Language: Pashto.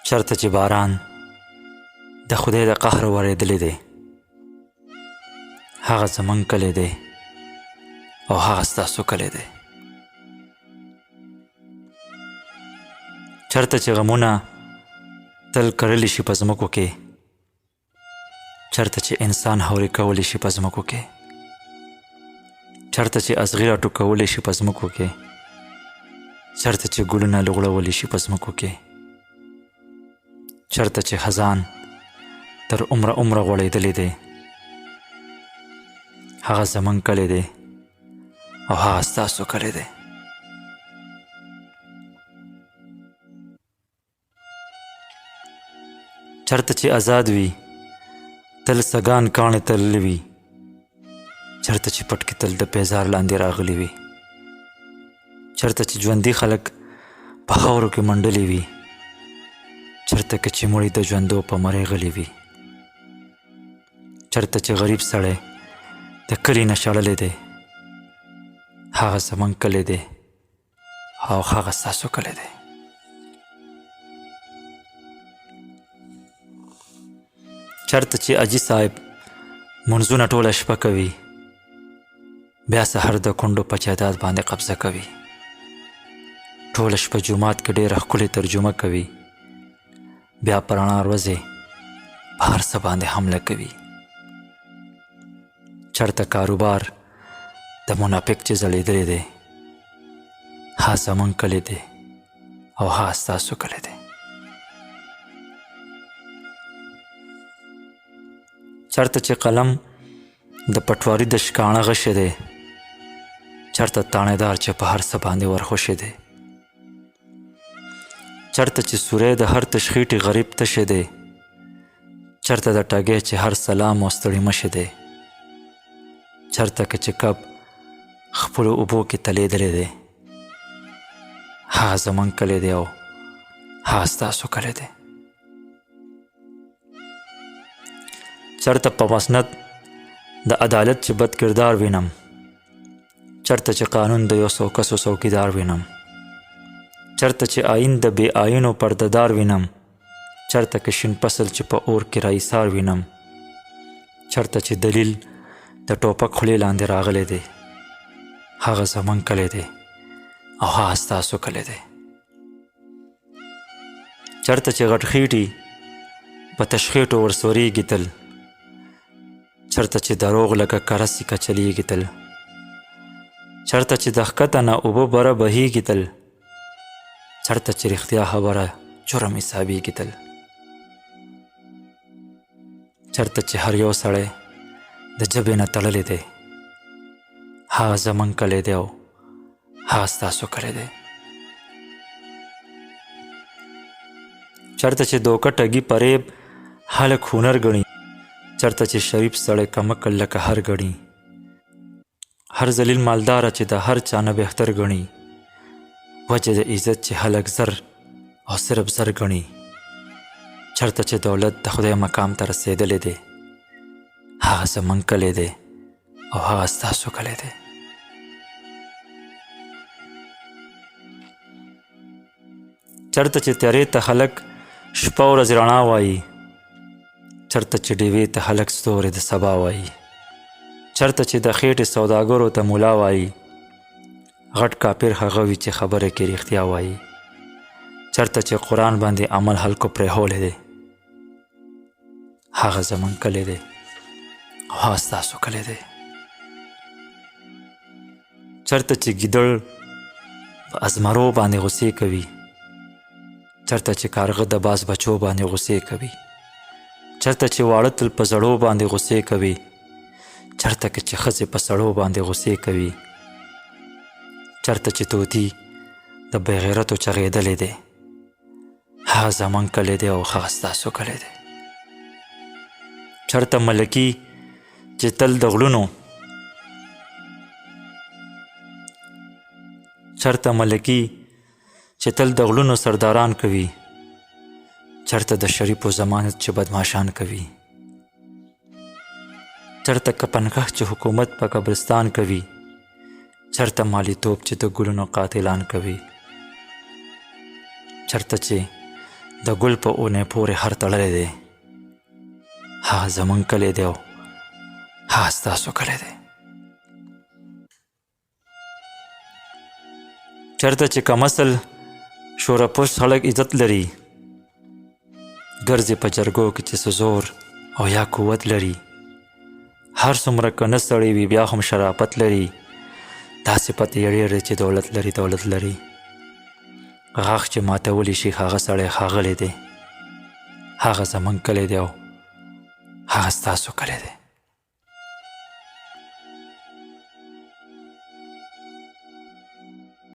چرته چې باران د خدای د قهر ورېدلی دی، هغه زمونږ کلی دی او هغه ستاسو کلی دی. چرته چې غمونه تل کرلی شي په ځمکو کې، چرته چې انسان هورې کولی شي په ځمکو کې، چرته چې ازغي راټوکولی شي په ځمکو کې، چرته چې ګلونه لغړولی شي په ځمکو کې، چرته چې خزان تر عمره غوړېدلی دی، هغه زمونږ کلی دی او هغه ستاسو کلی دی. چرته چې آزاد وي تل سگان کاڼې تللی وي، چرته چې پټکې تل د پیزار لاندې راغلی وي، چرته چې ژوندي خلک په خاورو کې منډلي وي، چرته که چې مړي د ژوندو په مرۍ غلي وي، چرته چې غریب سړی د کلي نه شړلی دی، هغه زمونږ کلی دی او هغه ستاسو کلی دی. چرته چې حاجي صاحب منځونه ټوله شپه کوي، بیا سحر د کونډو په جایداد باندې قبضه کوي، ټوله شپه جومات کې ډېره ښکلې ترجمه کوي، بیا په رڼا ورځې په هر څه باندې حمله کوي. چرته کاروبار د منافق چې ځړېدلی دی، ها زمونږ کلی دی او ها ستاسو کلی دی. چرته چې قلم د پټواري د شکاڼه غشی دی، چرته تانیدار چې په هر څه باندې ورخوشی دی، چرته چې سوری د هر تشخیټي غریب تشی دی، چرته د ټګۍ چې هر سلام او ستړي مشی دی، چرته که چې کب خپلو اوبو کې تلیدلی دی، هغه زمونږ کلی دی او هغه ستاسو کلی دی. چرته په مسند د عدالت چې بد کردار وینم، چرته چې قانون د یو څو کسو څوکیدار وینم، چرته چې آیین د بې آیینو پردهدار وینم، چرته که شین فصل چې په اور کې رایسار وینم، چرته چې دلیل د ټوپک خولې لاندې راغلی دی، هغه زمونږ کلی دی او هغه ستاسو کلی دی. چرته چې غټخیټي په تشخیټو ورسورېږي تل، چرته چې دروغ لکه کره سیکه چلیږي تل، چرته چې د ښکته نه اوبه بره بهیږي تل، چرته چې رښتیا خبره جرم حسابیږي تل، چرته چې هر یو سړی د ژبې نه تړلی دی، هغه زمونږ کلی دی او هغه ستاسو کلی دی. چرته چې دوکه ټګي فریب خلک هنر ګڼي، چرته چې شریف سړی کمکل لکه هر ګڼي، هر ذلیل مالداره چې د هر چا نه بهتر ګڼي، وجه د عزت چې خلک زر او صرف زر ګڼي، چرته چې دولت د خدای مقام ته رسېدلی دی، هغه زمونږ کلی دی او هغه ستاسو کلی دی. چرته چې تیارې ته خلک شپه ورځ رڼا وایي، چرته چې ډیوې ته خلک ستوري د سبا وایي، چرته چې د خېټې سوداګرو ته مولا وایي، غټ کافر هغه وي چې خبره کې رښتیا وایي، چرته چې قرآن باندې عمل خلکو پرېښولی دی، هغه زمونږ کلی دی او هغه ستاسو کلی دی. چرته چې ګیدړ په ازمرو باندې غصې کوي، چرته چې کارغه د باز بچو باندې غصې کوي، چرته چې واړه تل په زړو باندې غصې کوي، چرته که چې ښځې په سړو باندې غصې کوي، چرته چې طوطي د بې غیرتو چغېدلی دی، هغه زمونږ کلی دی او هغه ستاسو کلی دی. چرته ملکي چې تل د غلونو سرداران کوي، چرته د شریفو ضمانت چې بدماشان کوي، چرته کپنکخ چې حکومت په قبرستان کوي، چرته مالیتوب چې د ګلونو قاتلان کوي، چرته چې د ګل په اونې پورې هر تړلی دی، هغه زمونږ کلی دی او هغه ستاسو کلی دی. چېرته چې کم اصل شورپوش خلک عزت لري، ګرځي په جرګو کې چې څه زور او یا قوت لري، هر څومره که نه سړی وي بیا هم شرافت لري، دا صفت یې ډېر دی چې دولت لري دولت لري. غاښ چې ماتولی شي هغه سړی ښاغلی دی، هغه زمونږ کلی دی او هغه ستاسو کلی دی.